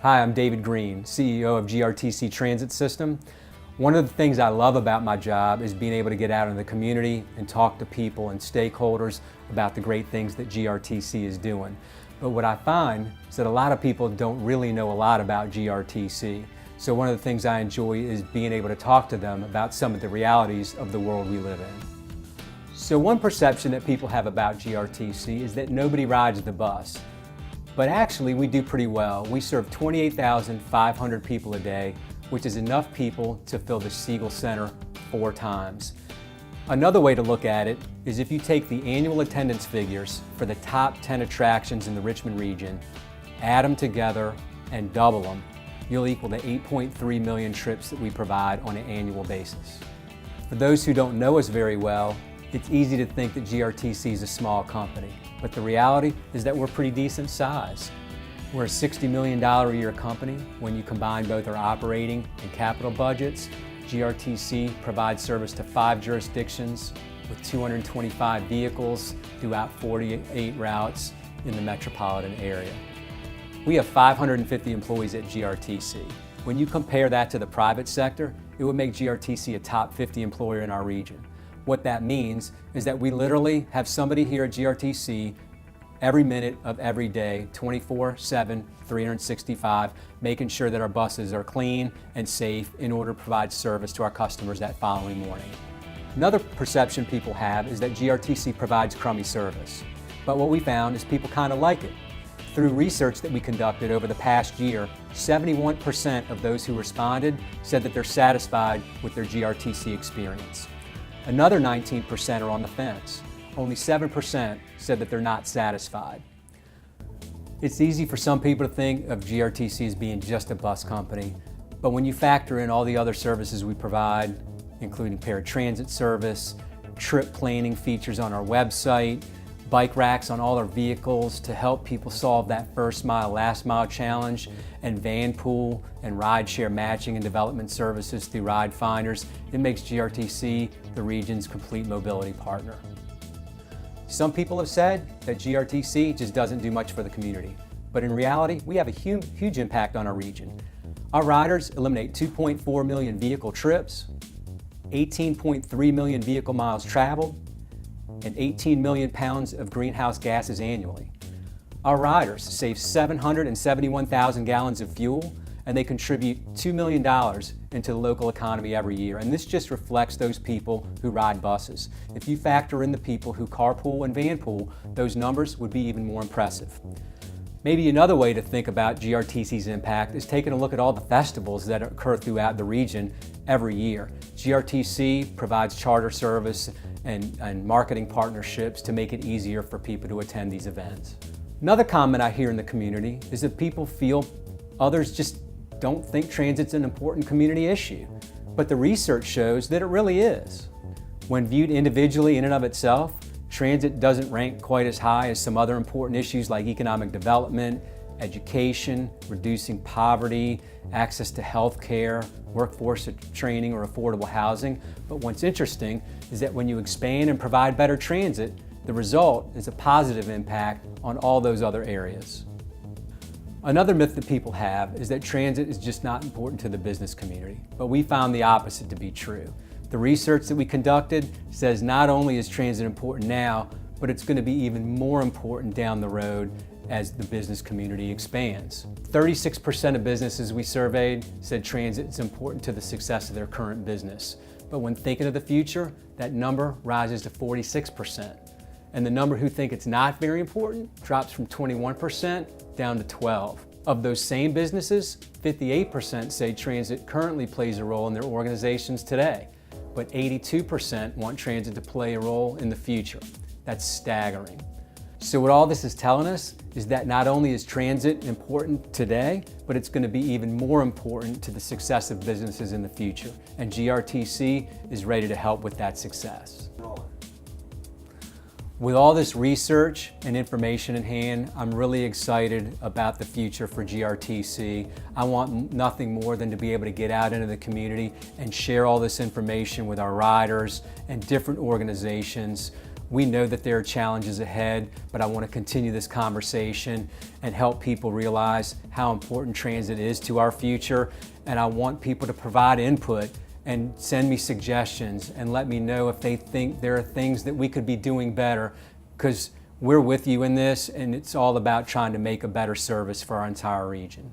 Hi, I'm David Green, CEO of GRTC Transit System. One of the things I love about my job is being able to get out in the community and talk to people and stakeholders about the great things that GRTC is doing. But what I find is that a lot of people don't really know a lot about GRTC. So one of the things I enjoy is being able to talk to them about some of the realities of the world we live in. So one perception that people have about GRTC is that nobody rides the bus. But actually, we do pretty well. We serve 28,500 people a day, which is enough people to fill the Siegel Center 4 times. Another way to look at it is if you take the annual attendance figures for the top 10 attractions in the Richmond region, add them together and double them, you'll equal the 8.3 million trips that we provide on an annual basis. For those who don't know us very well, it's easy to think that GRTC is a small company, but the reality is that we're pretty decent size. We're a $60 million a year company. When you combine both our operating and capital budgets, GRTC provides service to 5 jurisdictions with 225 vehicles throughout 48 routes in the metropolitan area. We have 550 employees at GRTC. When you compare that to the private sector, it would make GRTC a top 50 employer in our region. What that means is that we literally have somebody here at GRTC every minute of every day, 24/7, 365, making sure that our buses are clean and safe in order to provide service to our customers that following morning. Another perception people have is that GRTC provides crummy service. But what we found is people kind of like it. Through research that we conducted over the past year, 71% of those who responded said that they're satisfied with their GRTC experience. Another 19% are on the fence. Only 7% said that they're not satisfied. It's easy for some people to think of GRTC as being just a bus company, but when you factor in all the other services we provide, including paratransit service, trip planning features on our website, bike racks on all our vehicles to help people solve that first mile, last mile challenge, and van pool and rideshare matching and development services through Ride Finders, it makes GRTC the region's complete mobility partner. Some people have said that GRTC just doesn't do much for the community, but in reality, we have a huge impact on our region. Our riders eliminate 2.4 million vehicle trips, 18.3 million vehicle miles traveled, and 18 million pounds of greenhouse gases annually. Our riders save 771,000 gallons of fuel, and they contribute $2 million into the local economy every year. And this just reflects those people who ride buses. If you factor in the people who carpool and vanpool, those numbers would be even more impressive. Maybe another way to think about GRTC's impact is taking a look at all the festivals that occur throughout the region every year. GRTC provides charter service and marketing partnerships to make it easier for people to attend these events. Another comment I hear in the community is that people feel others just don't think transit's an important community issue, but the research shows that it really is. When viewed individually in and of itself, transit doesn't rank quite as high as some other important issues like economic development, education, reducing poverty, access to health care, workforce training, or affordable housing. But what's interesting is that when you expand and provide better transit, the result is a positive impact on all those other areas. Another myth that people have is that transit is just not important to the business community, but we found the opposite to be true. The research that we conducted says not only is transit important now, but it's going to be even more important down the road as the business community expands. 36% of businesses we surveyed said transit is important to the success of their current business. But when thinking of the future, that number rises to 46%. And the number who think it's not very important drops from 21% down to 12%. Of those same businesses, 58% say transit currently plays a role in their organizations today, but 82% want transit to play a role in the future. That's staggering. So what all this is telling us is that not only is transit important today, but it's going to be even more important to the success of businesses in the future. And GRTC is ready to help with that success. With all this research and information in hand, I'm really excited about the future for GRTC. I want nothing more than to be able to get out into the community and share all this information with our riders and different organizations We know that there are challenges ahead, but I want to continue this conversation and help people realize how important transit is to our future. And I want people to provide input and send me suggestions and let me know if they think there are things that we could be doing better, because we're with you in this, and it's all about trying to make a better service for our entire region.